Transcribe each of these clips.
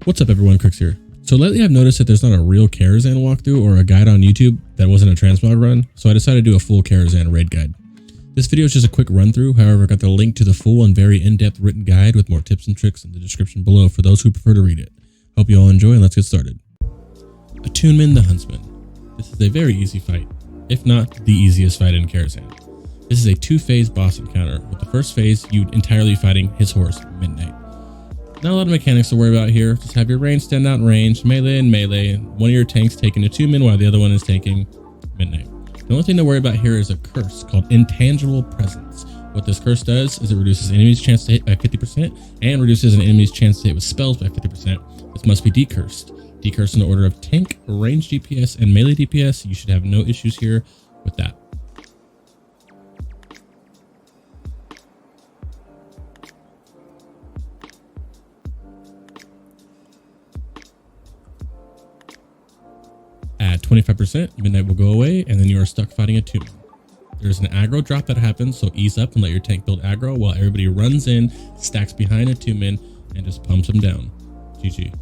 What's up everyone, Crooks here. So lately I've noticed that there's not a real Karazhan walkthrough or a guide on YouTube that wasn't a transmog run, so I decided to do a full Karazhan raid guide. This video is just a quick run through, however I got the link to the full and very in-depth written guide with more tips and tricks in the description below for those who prefer to read it. Hope you all enjoy and let's get started. Attumen the Huntsman. This is a very easy fight, if not the easiest fight in Karazhan. This is a two-phase boss encounter. With the first phase, you entirely fighting his horse, Midnight. Not a lot of mechanics to worry about here. Just have your range stand out in range, melee and melee. One of your tanks taking Attumen while the other one is taking Midnight. The only thing to worry about here is a curse called Intangible Presence. What this curse does is it reduces enemies' chance to hit by 50% and reduces an enemy's chance to hit with spells by 50%. This must be decursed. Decursed in the order of tank, range DPS, and melee DPS. You should have no issues here with that. At 25%, Midnight will go away, and then you are stuck fighting Attumen. There's an aggro drop that happens, so ease up and let your tank build aggro while everybody runs in, stacks behind Attumen, and just pumps him down. GG.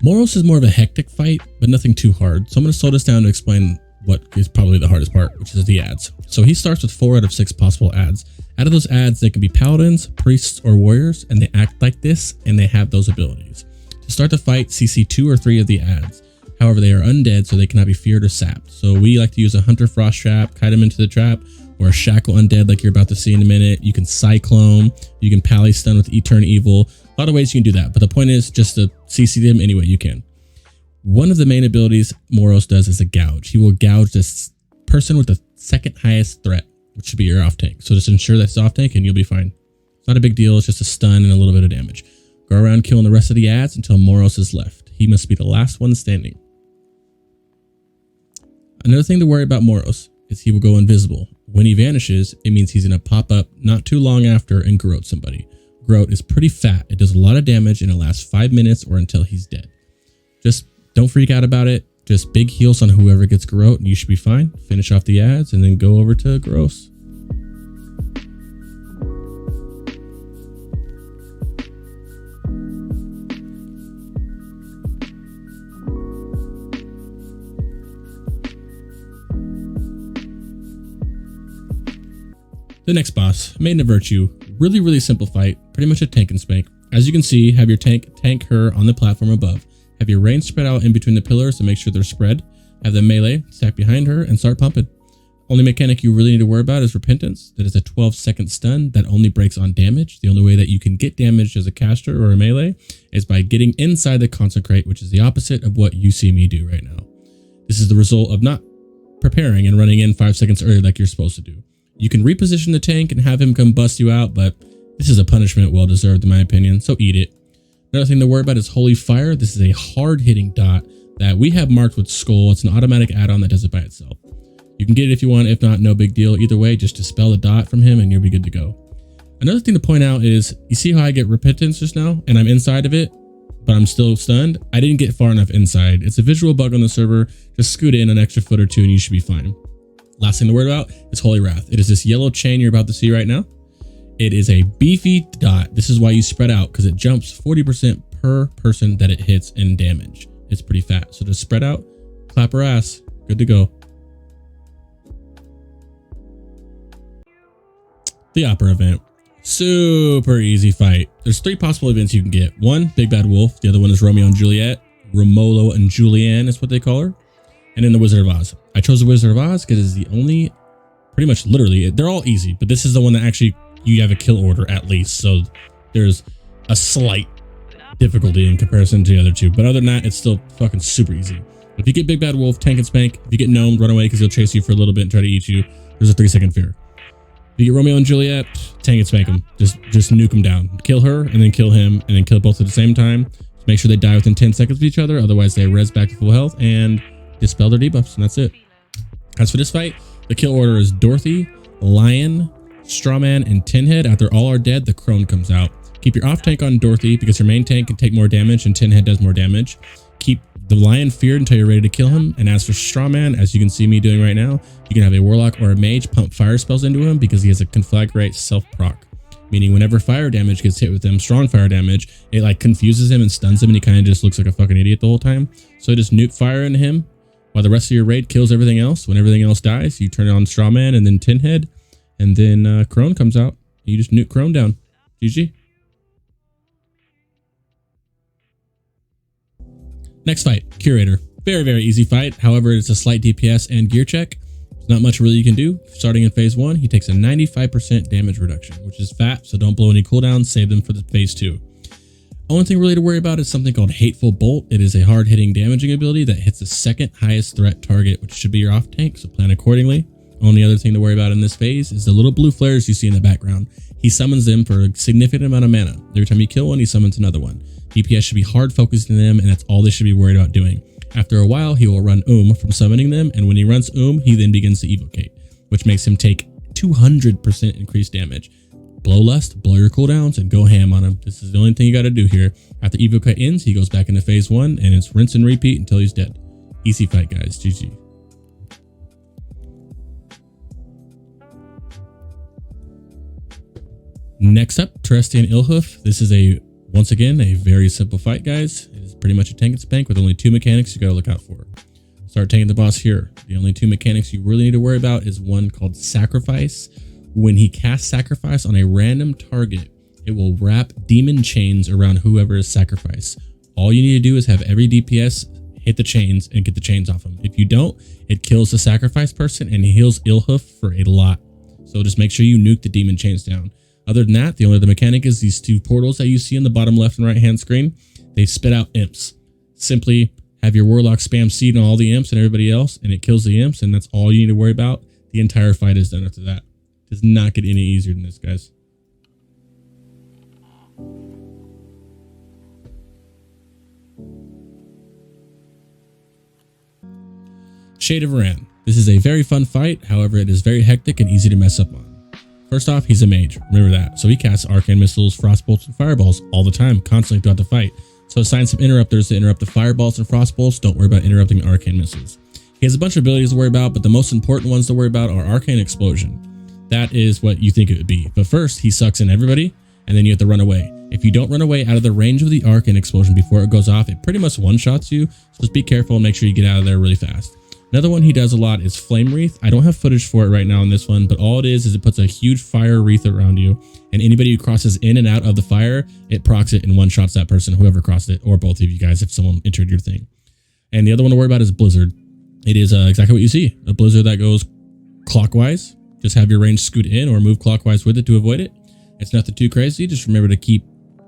Moroes is more of a hectic fight, but nothing too hard, so I'm going to slow this down to explain what is probably the hardest part, which is the adds. So he starts with 4 out of 6 possible adds. Out of those adds, they can be paladins, priests, or warriors, and they act like this, and they have those abilities. To start the fight, CC 2 or 3 of the adds. However, they are undead, so they cannot be feared or sapped. So we like to use a Hunter Frost Trap, kite him into the trap, or a Shackle Undead like you're about to see in a minute. You can Cyclone, you can Pally Stun with Etern Evil. A lot of ways you can do that, but the point is just to CC them any way you can. One of the main abilities Moroes does is a gouge. He will gouge this person with the second highest threat, which should be your off tank. So just ensure that's off tank and you'll be fine. It's not a big deal. It's just a stun and a little bit of damage. Go around killing the rest of the adds until Moroes is left. He must be the last one standing. Another thing to worry about Moroes is he will go invisible. When he vanishes, it means he's going to pop up not too long after and garrote somebody. Garrote is pretty fat. It does a lot of damage and it lasts 5 minutes or until he's dead. Just don't freak out about it. Just big heals on whoever gets garrote and you should be fine. Finish off the adds and then go over to gross. The next boss, Maiden of Virtue. Really simple fight. Pretty much a tank and spank. As you can see, have your tank her on the platform above. Have your range spread out in between the pillars to make sure they're spread. Have the melee stack behind her and start pumping. Only mechanic you really need to worry about is Repentance. That is a 12-second stun that only breaks on damage. The only way that you can get damaged as a caster or a melee is by getting inside the Consecrate, which is the opposite of what you see me do right now. This is the result of not preparing and running in 5 seconds early like you're supposed to do. You can reposition the tank and have him come bust you out, but this is a punishment well deserved in my opinion, so eat it. Another thing to worry about is Holy Fire. This is a hard-hitting dot that we have marked with Skull. It's an automatic add-on that does it by itself. You can get it if you want. If not, no big deal. Either way, just dispel the dot from him and you'll be good to go. Another thing to point out is, you see how I get Repentance just now and I'm inside of it, but I'm still stunned? I didn't get far enough inside. It's a visual bug on the server. Just scoot in an extra foot or two and you should be fine. Last thing to worry about is Holy Wrath. It is this yellow chain you're about to see right now. It is a beefy dot. This is why you spread out, because it jumps 40% per person that it hits in damage. It's pretty fat. So just spread out, clap her ass, good to go. The Opera event. Super easy fight. There's 3 possible events you can get. One, Big Bad Wolf. The other one is Romeo and Juliet. Romolo and Julianne is what they call her. And then the Wizard of Oz. I chose the Wizard of Oz because it's the only, pretty much literally, they're all easy, but this is the one that actually you have a kill order at least. So there's a slight difficulty in comparison to the other two. But other than that, it's still fucking super easy. If you get Big Bad Wolf, tank and spank. If you get Gnome, run away because he'll chase you for a little bit and try to eat you. There's a 3-second fear. If you get Romeo and Juliet, tank and spank him. Just nuke him down. Kill her and then kill him and then kill both at the same time. Just make sure they die within 10 seconds of each other. Otherwise, they res back to full health and dispel their debuffs, and that's it. As for this fight, the kill order is Dorothy, Lion, Strawman, and Tinhead. After all are dead, the Crone comes out. Keep your off tank on Dorothy because her main tank can take more damage and Tinhead does more damage. Keep the lion feared until you're ready to kill him. And as for Strawman, as you can see me doing right now, you can have a warlock or a mage pump fire spells into him because he has a conflagrate self proc, meaning whenever fire damage gets hit with him, strong fire damage, it like confuses him and stuns him, and he kind of just looks like a fucking idiot the whole time. So just nuke fire into him while the rest of your raid kills everything else. When everything else dies, you turn on Strawman and then Tin Head, and then Crone comes out. You just nuke Crone down. GG. Next fight, Curator. Very easy fight. However, it's a slight DPS and gear check. There's not much really you can do. Starting in phase 1, he takes a 95% damage reduction, which is fat, so don't blow any cooldowns. Save them for the phase 2. Only thing really to worry about is something called Hateful Bolt. It is a hard-hitting damaging ability that hits the second highest threat target, which should be your off tank, so plan accordingly. Only other thing to worry about in this phase is the little blue flares you see in the background. He summons them for a significant amount of mana. Every time you kill one, he summons another one. DPS should be hard focusing them, and that's all they should be worried about doing. After a while, he will run from summoning them, and when he runs he then begins to evocate, which makes him take 200% increased damage. Blow Lust, blow your cooldowns, and go ham on him. This is the only thing you got to do here. After evocate ends, he goes back into phase 1, and it's rinse and repeat until he's dead. Easy fight, guys. GG. Next up, Terrestrian Illhoof. This is once again, a very simple fight, guys. It is pretty much a tank and spank with only 2 mechanics you gotta look out for. Start tanking the boss here. The only 2 mechanics you really need to worry about is one called Sacrifice. When he casts Sacrifice on a random target, it will wrap demon chains around whoever is sacrificed. All you need to do is have every DPS hit the chains and get the chains off him. If you don't, it kills the sacrifice person and heals Illhoof for a lot. So just make sure you nuke the demon chains down. Other than that, the only other mechanic is these 2 portals that you see in the bottom left and right hand screen. They spit out imps. Simply have your warlock spam seed on all the imps and everybody else, and it kills the imps, and that's all you need to worry about. The entire fight is done after that. It does not get any easier than this, guys. Shade of Aran. This is a very fun fight, however it is very hectic and easy to mess up on. First off, he's a mage, remember that. So he casts arcane missiles, frostbolts, and fireballs all the time, constantly throughout the fight. So assign some interrupters to interrupt the fireballs and frostbolts. Don't worry about interrupting arcane missiles. He has a bunch of abilities to worry about, but the most important ones to worry about are Arcane Explosion. That is what you think it would be. But first, he sucks in everybody, and then you have to run away. If you don't run away out of the range of the Arcane Explosion before it goes off, it pretty much one-shots you. So just be careful and make sure you get out of there really fast. Another one he does a lot is Flame Wreath. I don't have footage for it right now on this one, but all it is it puts a huge fire wreath around you, and anybody who crosses in and out of the fire, it procs it and one-shots that person, whoever crossed it, or both of you guys if someone entered your thing. And the other one to worry about is Blizzard. It is exactly what you see, a blizzard that goes clockwise. Just have your range scoot in or move clockwise with it to avoid it. It's nothing too crazy. Just remember to keep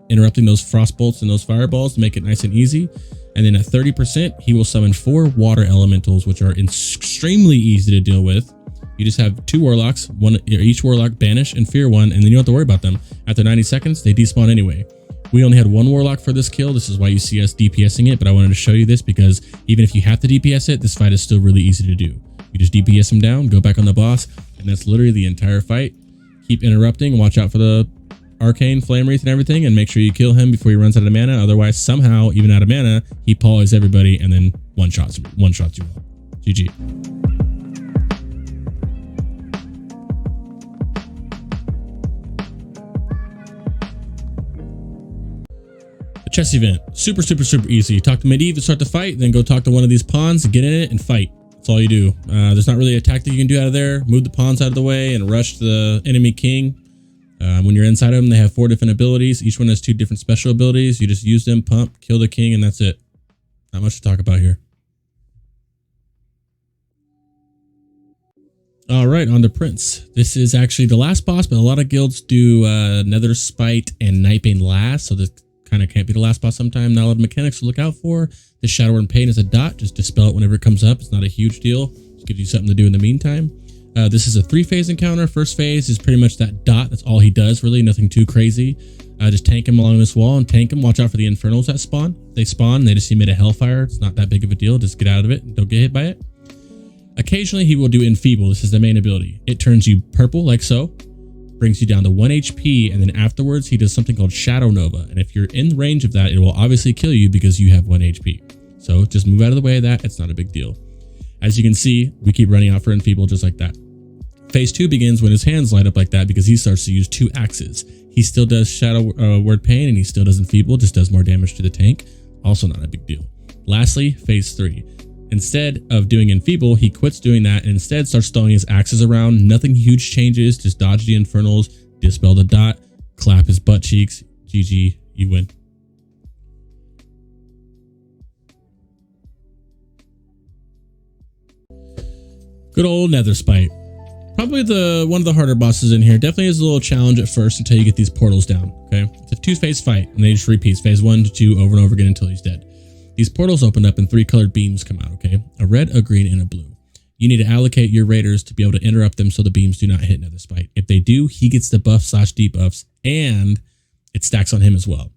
interrupting those frostbolts and those fireballs to make it nice and easy. And then at 30%, he will summon 4 water elementals, which are extremely easy to deal with. You just have 2 warlocks, each warlock banish and fear 1, and then you don't have to worry about them. After 90 seconds, they despawn anyway. We only had 1 warlock for this kill. This is why you see us DPSing it, but I wanted to show you this because even if you have to DPS it, this fight is still really easy to do. You just DPS him down, go back on the boss, and that's literally the entire fight. Keep interrupting, watch out for the Arcane Flame Wreath and everything, and make sure you kill him before he runs out of mana. Otherwise, somehow, even out of mana, he polis everybody and then one-shots you all. GG. The chess event. Super easy. Talk to Medivh to start the fight, then go talk to one of these pawns, get in it, and fight. That's all you do. There's not really a tactic you can do out of there. Move the pawns out of the way and rush the enemy king. When you're inside of them, they have 4 different abilities. Each one has 2 different special abilities. You just use them, pump, kill the king, and that's it. Not much to talk about here. All right, on to Prince. This is actually the last boss, but a lot of guilds do Netherspite and Nightbane last, so this kind of can't be the last boss sometime. Not a lot of mechanics to look out for. The Shadow and Pain is a dot. Just dispel it whenever it comes up. It's not a huge deal. Just gives you something to do in the meantime. This is a 3-phase encounter. First phase is pretty much that dot. That's all he does, really. Nothing too crazy. Just tank him along this wall and tank him. Watch out for the Infernals that spawn. They spawn. They just emit a Hellfire. It's not that big of a deal. Just get out of it and don't get hit by it. Occasionally, he will do Enfeeble. This is the main ability. It turns you purple, like so. Brings you down to 1 HP. And then afterwards, he does something called Shadow Nova. And if you're in range of that, it will obviously kill you because you have 1 HP. So just move out of the way of that. It's not a big deal. As you can see, we keep running out for Enfeeble just like that. Phase 2 begins when his hands light up like that because he starts to use 2 axes. He still does Shadow Word Pain and he still does Enfeeble, just does more damage to the tank. Also not a big deal. Lastly, Phase 3. Instead of doing Enfeeble, he quits doing that and instead starts throwing his axes around. Nothing huge changes, just dodge the Infernals, dispel the dot, clap his butt cheeks. GG, you win. Good old Netherspite. Probably one of the harder bosses in here. Definitely is a little challenge at first until you get these portals down, okay? It's a 2-phase fight, and they just repeats phase 1 to 2 over and over again until he's dead. These portals open up and 3 colored beams come out, okay? A red, a green, and a blue. You need to allocate your raiders to be able to interrupt them so the beams do not hit Netherspite. If they do, he gets the buff/debuffs, and it stacks on him as well.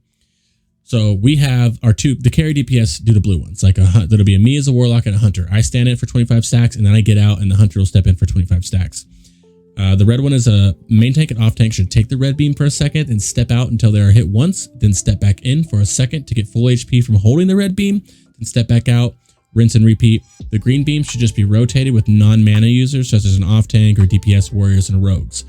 So we have our the carry DPS do the blue ones. Like that'll be me as a warlock and a hunter. I stand in for 25 stacks and then I get out and the hunter will step in for 25 stacks. The red one is a main tank and off tank should take the red beam for a second and step out until they are hit once, then step back in for a second to get full HP from holding the red beam, then step back out, rinse and repeat. The green beam should just be rotated with non-mana users such as an off tank or DPS warriors and rogues.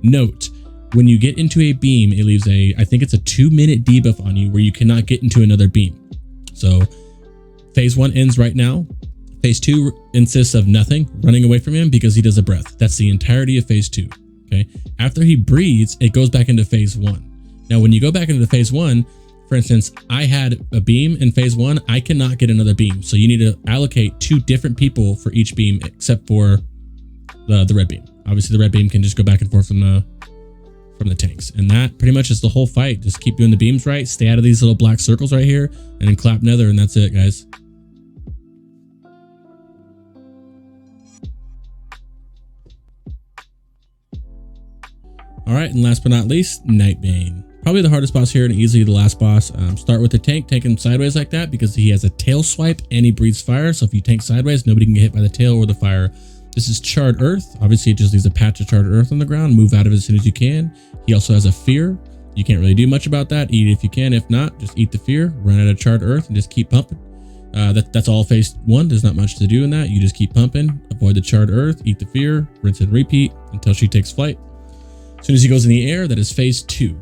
Note, when you get into a beam, it leaves I think it's a 2-minute debuff on you where you cannot get into another beam. So phase 1 ends right now. Phase 2 insists of nothing, running away from him because he does a breath. That's the entirety of phase 2. Okay. After he breathes, it goes back into phase 1. Now, when you go back into phase 1, for instance, I had a beam in phase 1. I cannot get another beam. So you need to allocate 2 different people for each beam except for the red beam. Obviously, the red beam can just go back and forth from the tanks, and that pretty much is the whole fight. Just keep doing the beams right, stay out of these little black circles right here, and then clap Nether, and that's it, guys. All right, and last but not least, Nightbane. Probably the hardest boss here and easily the last boss. Start with the tank, take him sideways like that because he has a tail swipe and he breathes fire. So if you tank sideways, nobody can get hit by the tail or the fire. This is charred earth. Obviously, it just leaves a patch of charred earth on the ground. Move out of it as soon as you can. He also has a fear. You can't really do much about that. Eat it if you can. If not, just eat the fear. Run out of charred earth and just keep pumping. That's all phase 1. There's not much to do in that. You just keep pumping. Avoid the charred earth. Eat the fear. Rinse and repeat until she takes flight. As soon as he goes in the air, that is phase 2.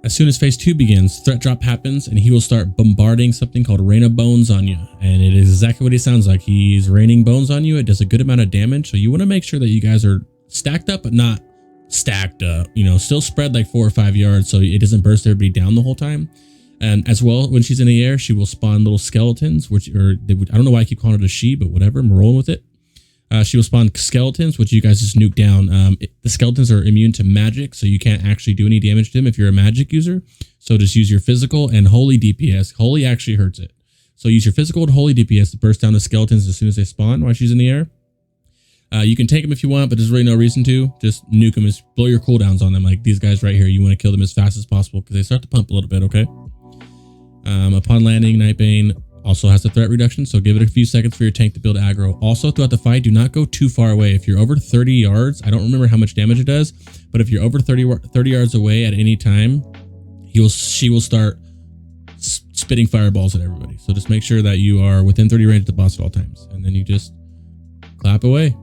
As soon as phase 2 begins, threat drop happens and he will start bombarding something called Rain of Bones on you. And it is exactly what he sounds like. He's raining bones on you. It does a good amount of damage. So you want to make sure that you guys are stacked up, but not stacked up, you know, still spread like 4 or 5 yards so it doesn't burst everybody down the whole time. And as well, when she's in the air, she will spawn little skeletons, I don't know why I keep calling it a she, but whatever, I'm rolling with it. She will spawn skeletons, which you guys just nuke down. The skeletons are immune to magic, so you can't actually do any damage to them if you're a magic user. So just use your physical and holy DPS. Holy actually hurts it. So use your physical and holy DPS to burst down the skeletons as soon as they spawn while she's in the air. You can take them if you want, but there's really no reason to. Just nuke them, just blow your cooldowns on them. Like these guys right here, you want to kill them as fast as possible because they start to pump a little bit, okay? Upon landing, Nightbane also has a threat reduction, so give it a few seconds for your tank to build aggro. Also, throughout the fight, do not go too far away. If you're over 30 yards, I don't remember how much damage it does, but if you're over 30 yards away at any time, she will start spitting fireballs at everybody. So just make sure that you are within 30 range of the boss at all times, and then you just clap away.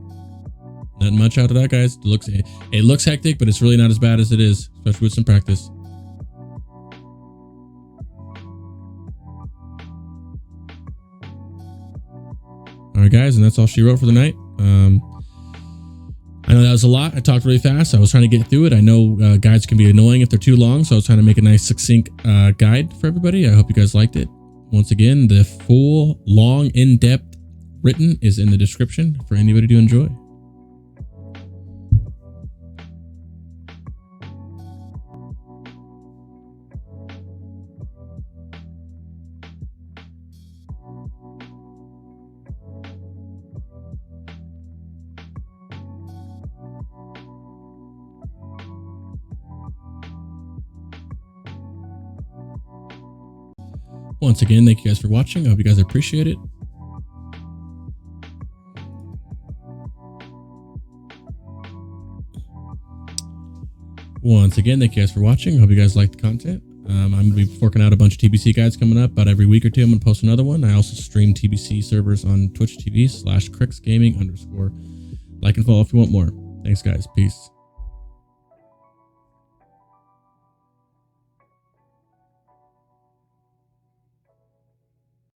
Nothing much out of that, guys. It looks hectic, but it's really not as bad as it is, especially with some practice. All right, guys, and that's all she wrote for the night. I know that was a lot. I talked really fast. I was trying to get through it. I know guides can be annoying if they're too long, so I was trying to make a nice, succinct guide for everybody. I hope you guys liked it. Once again, the full, long, in-depth written is in the description for anybody to enjoy. Once again, thank you guys for watching. I hope you guys appreciate it. Once again, thank you guys for watching. Hope you guys liked the content. I'm going to be forking out a bunch of TBC guides coming up. About every week or two, I'm going to post another one. I also stream TBC servers on Twitch TV /CrixGaming_. Like and follow if you want more. Thanks, guys. Peace.